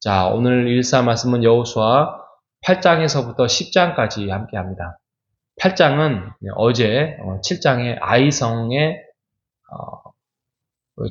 자, 오늘 일사 말씀은 여호수아 8장에서부터 10장까지 함께 합니다. 8장은 어제 7장의 아이성의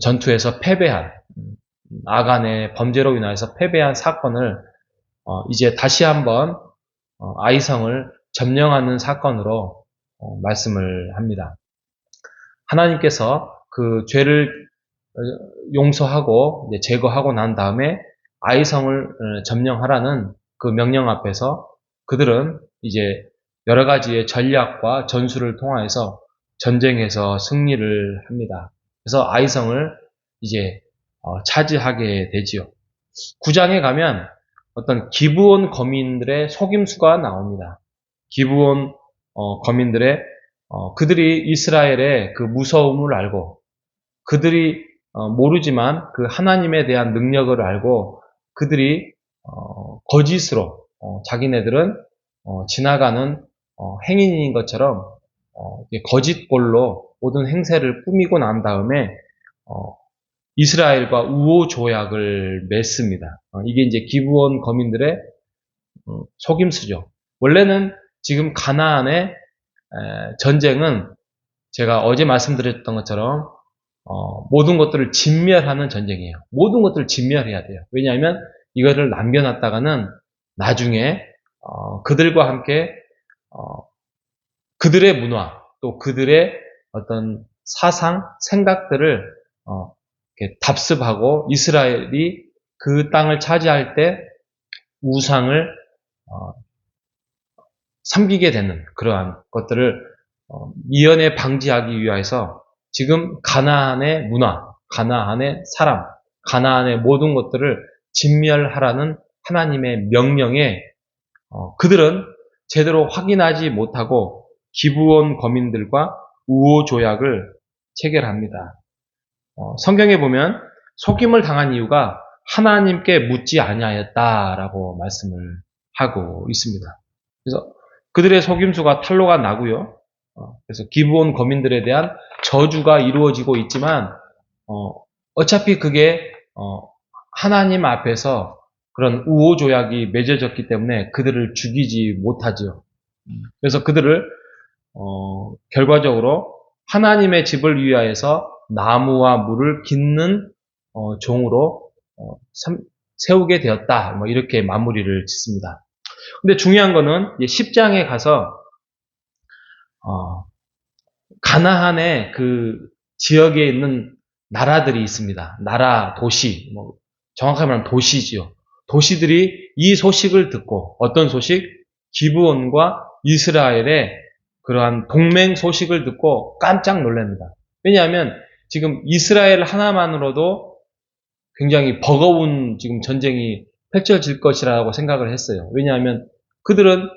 전투에서 패배한, 아간의 범죄로 인해서 패배한 사건을 이제 다시 한번 아이성을 점령하는 사건으로 말씀을 합니다. 하나님께서 그 죄를 용서하고 제거하고 난 다음에 아이성을 점령하라는 그 명령 앞에서 그들은 이제 여러 가지의 전략과 전술을 통하여서 전쟁에서 승리를 합니다. 그래서 아이성을 이제 차지하게 되지요. 9장에 가면 어떤 기브온 거민들의 속임수가 나옵니다. 기브온 거민들의 그들이 이스라엘의 그 무서움을 알고 그들이 모르지만 그 하나님에 대한 능력을 알고 그들이 거짓으로 자기네들은 지나가는 행인인 것처럼 거짓골로 모든 행세를 꾸미고 난 다음에 이스라엘과 우호 조약을 맺습니다. 이게 이제 기브온 거민들의 속임수죠. 원래는 지금 가나안의 전쟁은 제가 어제 말씀드렸던 것처럼 모든 것들을 진멸하는 전쟁이에요. 모든 것들을 진멸해야 돼요. 왜냐하면 이거를 남겨놨다가는 나중에 그들과 함께 그들의 문화 또 그들의 어떤 사상, 생각들을 답습하고 이스라엘이 그 땅을 차지할 때 우상을 섬기게 되는 그러한 것들을 미연에 방지하기 위해서 지금 가나안의 문화, 가나안의 사람, 가나안의 모든 것들을 진멸하라는 하나님의 명령에 그들은 제대로 확인하지 못하고 기브온 거민들과 우호 조약을 체결합니다. 성경에 보면 속임을 당한 이유가 하나님께 묻지 아니하였다라고 말씀을 하고 있습니다. 그래서 그들의 속임수가 탄로가 나고요. 그래서 기브온 거민들에 대한 저주가 이루어지고 있지만 어차피 그게 하나님 앞에서 그런 우호 조약이 맺어졌기 때문에 그들을 죽이지 못하죠. 그래서 그들을 결과적으로 하나님의 집을 위하여서 나무와 물을 깃는 종으로 세우게 되었다. 뭐 이렇게 마무리를 짓습니다. 근데 중요한 거는 10장에 가서 가나안의 그 지역에 있는 나라들이 있습니다. 나라, 도시, 뭐 정확하게 말하면 도시지요. 도시들이 이 소식을 듣고 어떤 소식? 기브온과 이스라엘의 그러한 동맹 소식을 듣고 깜짝 놀랍니다. 왜냐하면 지금 이스라엘 하나만으로도 굉장히 버거운 지금 전쟁이 펼쳐질 것이라고 생각을 했어요. 왜냐하면 그들은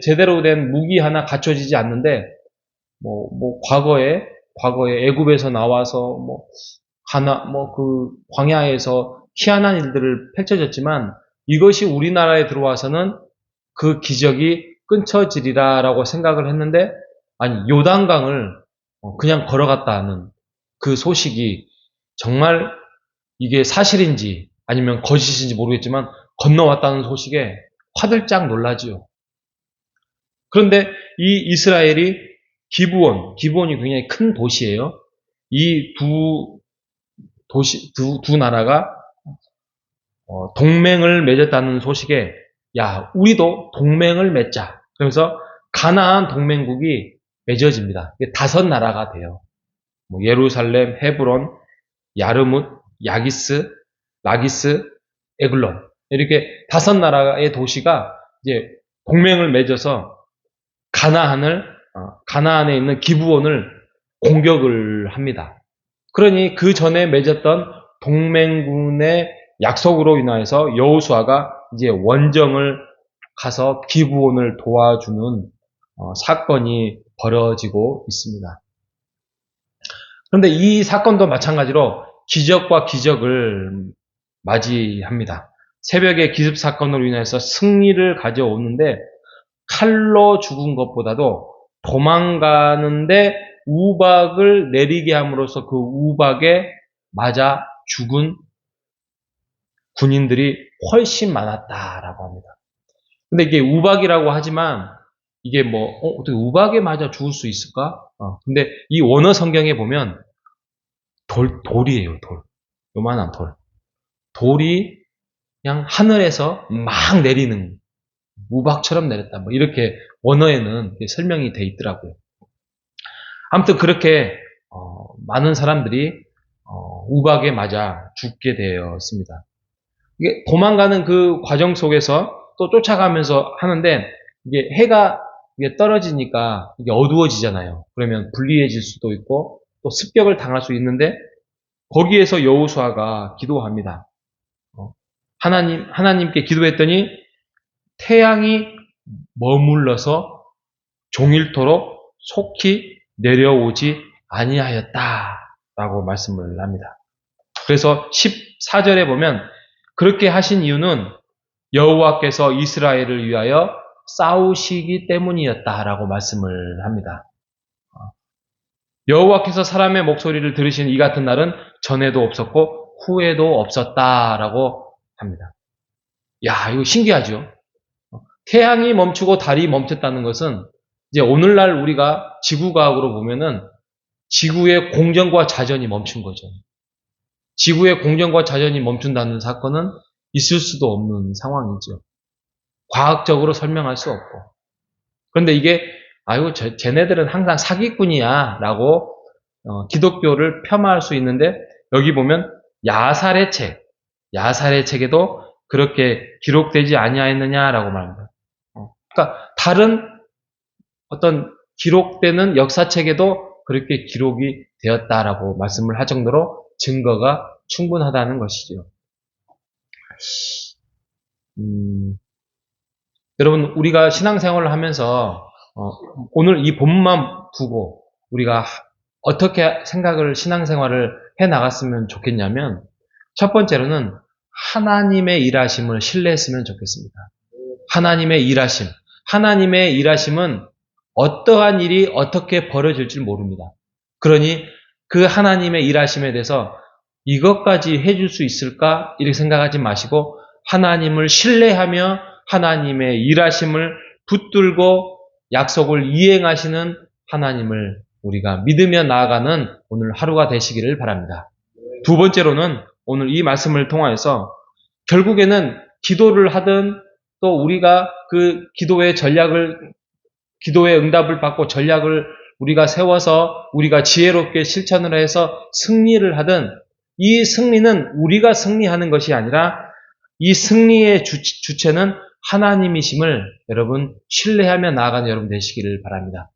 제대로 된 무기 하나 갖춰지지 않는데 과거에 애굽에서 나와서 그 광야에서 희한한 일들을 펼쳐졌지만 이것이 우리나라에 들어와서는 그 기적이 끊쳐지리라라고 생각을 했는데 아니 요단강을 그냥 걸어갔다는 그 소식이 정말 이게 사실인지 아니면 거짓인지 모르겠지만 건너왔다는 소식에 화들짝 놀라지요. 그런데 이 이스라엘이 기브온이 굉장히 큰 도시예요. 이 두 나라가 동맹을 맺었다는 소식에 야 우리도 동맹을 맺자. 그러면서 가나안 동맹국이 맺어집니다. 5나라가 돼요. 예루살렘, 헤브론, 야르뭇, 야기스, 라기스, 에글론 이렇게 5나라의 도시가 이제 동맹을 맺어서 가나안에 있는 기브온을 공격을 합니다. 그러니 그 전에 맺었던 동맹군의 약속으로 인하여서 여호수아가 이제 원정을 가서 기브온을 도와주는 사건이 벌어지고 있습니다. 그런데 이 사건도 마찬가지로 기적과 기적을 맞이합니다. 새벽의 기습 사건으로 인해서 승리를 가져오는데 칼로 죽은 것보다도 도망가는데 우박을 내리게 함으로써 그 우박에 맞아 죽은 군인들이 훨씬 많았다라고 합니다. 근데 이게 우박이라고 하지만 이게 어떻게 우박에 맞아 죽을 수 있을까? 근데 이 원어 성경에 보면 돌이에요, 돌. 요만한 돌. 돌이 그냥 하늘에서 막 내리는, 우박처럼 내렸다. 이렇게 원어에는 설명이 돼 있더라고요. 아무튼 그렇게, 많은 사람들이, 우박에 맞아 죽게 되었습니다. 이게 도망가는 그 과정 속에서 또 쫓아가면서 하는데, 이게 해가 이게 떨어지니까 이게 어두워지잖아요. 그러면 불리해질 수도 있고, 또 습격을 당할 수 있는데, 거기에서 여호수아가 기도합니다. 하나님께 기도했더니 태양이 머물러서 종일토록 속히 내려오지 아니하였다라고 말씀을 합니다. 그래서 14절에 보면 그렇게 하신 이유는 여호와께서 이스라엘을 위하여 싸우시기 때문이었다라고 말씀을 합니다. 여호와께서 사람의 목소리를 들으신 이 같은 날은 전에도 없었고 후에도 없었다라고 합니다. 야, 이거 신기하죠? 태양이 멈추고 달이 멈췄다는 것은 이제 오늘날 우리가 지구과학으로 보면은 지구의 공전과 자전이 멈춘 거죠. 지구의 공전과 자전이 멈춘다는 사건은 있을 수도 없는 상황이죠. 과학적으로 설명할 수 없고. 그런데 이게 쟤네들은 항상 사기꾼이야 라고 기독교를 폄하할 수 있는데 여기 보면 야살의 책에도 그렇게 기록되지 아니하였느냐라고 말합니다. 그러니까 다른 어떤 기록되는 역사책에도 그렇게 기록이 되었다라고 말씀을 할 정도로 증거가 충분하다는 것이죠. 여러분, 우리가 신앙생활을 하면서 오늘 이 본문만 두고 우리가 어떻게 신앙생활을 해나갔으면 좋겠냐면 첫 번째로는 하나님의 일하심을 신뢰했으면 좋겠습니다. 하나님의 일하심은 어떠한 일이 어떻게 벌어질지 모릅니다. 그러니 그 하나님의 일하심에 대해서 이것까지 해줄 수 있을까? 이렇게 생각하지 마시고 하나님을 신뢰하며 하나님의 일하심을 붙들고 약속을 이행하시는 하나님을 우리가 믿으며 나아가는 오늘 하루가 되시기를 바랍니다. 두 번째로는 오늘 이 말씀을 통하여서 결국에는 기도를 하든 또 우리가 그 기도의 응답을 받고 전략을 우리가 세워서 우리가 지혜롭게 실천을 해서 승리를 하든 이 승리는 우리가 승리하는 것이 아니라 이 승리의 주체는 하나님이심을 여러분 신뢰하며 나아가는 여러분 되시기를 바랍니다.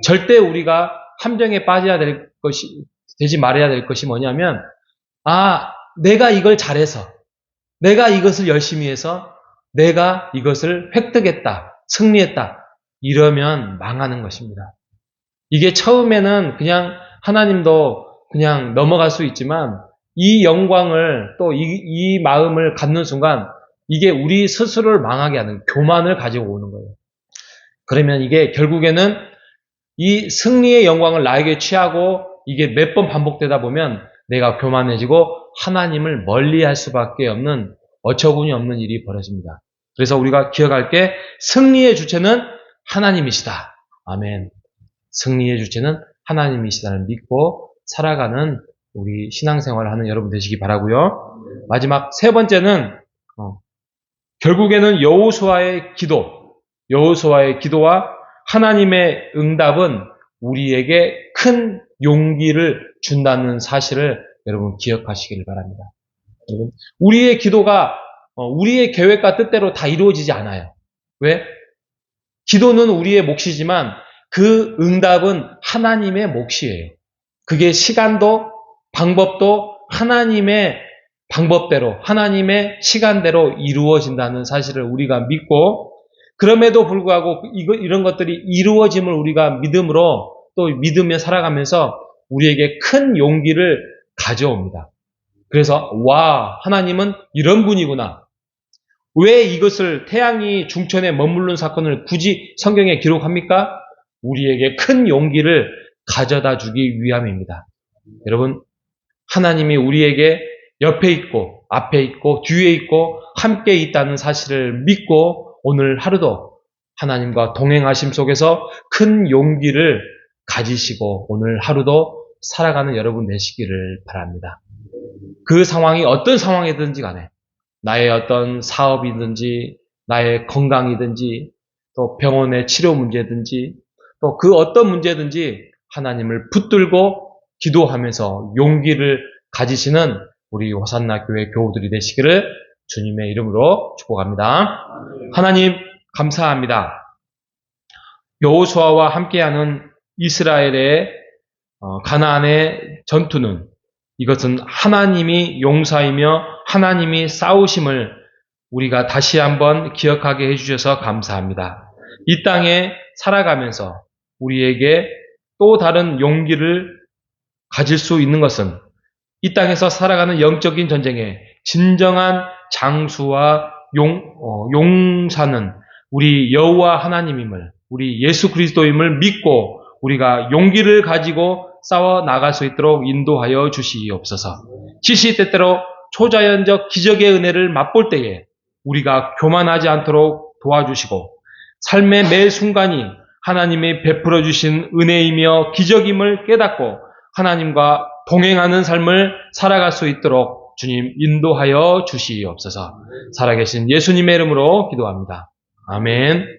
절대 우리가 함정에 되지 말아야 될 것이 뭐냐면 내가 이걸 잘해서 내가 이것을 열심히 해서 내가 이것을 획득했다, 승리했다 이러면 망하는 것입니다. 이게 처음에는 그냥 하나님도 그냥 넘어갈 수 있지만 이 영광을 또 이 마음을 갖는 순간 이게 우리 스스로를 망하게 하는 교만을 가지고 오는 거예요. 그러면 이게 결국에는 이 승리의 영광을 나에게 취하고 이게 몇 번 반복되다 보면 내가 교만해지고 하나님을 멀리할 수밖에 없는 어처구니 없는 일이 벌어집니다. 그래서 우리가 기억할 게 승리의 주체는 하나님이시다. 아멘. 승리의 주체는 하나님이시다를 믿고 살아가는 우리 신앙생활을 하는 여러분 되시기 바라고요. 마지막 세 번째는 결국에는 여호수아의 기도와 하나님의 응답은 우리에게 큰 용기를 준다는 사실을 여러분 기억하시길 바랍니다. 여러분, 우리의 기도가 우리의 계획과 뜻대로 다 이루어지지 않아요. 왜? 기도는 우리의 몫이지만 그 응답은 하나님의 몫이에요. 그게 시간도 방법도 하나님의 방법대로 하나님의 시간대로 이루어진다는 사실을 우리가 믿고 그럼에도 불구하고 이런 것들이 이루어짐을 우리가 믿음으로 또 믿으며 살아가면서 우리에게 큰 용기를 가져옵니다. 그래서 하나님은 이런 분이구나. 왜 이것을 태양이 중천에 머무른 사건을 굳이 성경에 기록합니까? 우리에게 큰 용기를 가져다 주기 위함입니다. 여러분, 하나님이 우리에게 옆에 있고 앞에 있고 뒤에 있고 함께 있다는 사실을 믿고 오늘 하루도 하나님과 동행하심 속에서 큰 용기를 가지시고 오늘 하루도 살아가는 여러분 되시기를 바랍니다. 그 상황이 어떤 상황이든지 간에 나의 어떤 사업이든지 나의 건강이든지 또 병원의 치료 문제든지 또 그 어떤 문제든지 하나님을 붙들고 기도하면서 용기를 가지시는 우리 호산나 교회 교우들이 되시기를 주님의 이름으로 축복합니다. 하나님 감사합니다. 여호수아와 함께하는 이스라엘의 가나안의 전투는 이것은 하나님이 용사이며 하나님이 싸우심을 우리가 다시 한번 기억하게 해주셔서 감사합니다. 이 땅에 살아가면서 우리에게 또 다른 용기를 가질 수 있는 것은 이 땅에서 살아가는 영적인 전쟁에 진정한 장수와 용사는 우리 여호와 하나님임을, 우리 예수 그리스도임을 믿고 우리가 용기를 가지고 싸워 나갈 수 있도록 인도하여 주시옵소서. 시시때때로 초자연적 기적의 은혜를 맛볼 때에 우리가 교만하지 않도록 도와주시고 삶의 매 순간이 하나님이 베풀어 주신 은혜이며 기적임을 깨닫고 하나님과 동행하는 삶을 살아갈 수 있도록 주님 인도하여 주시옵소서. 살아계신 예수님의 이름으로 기도합니다. 아멘.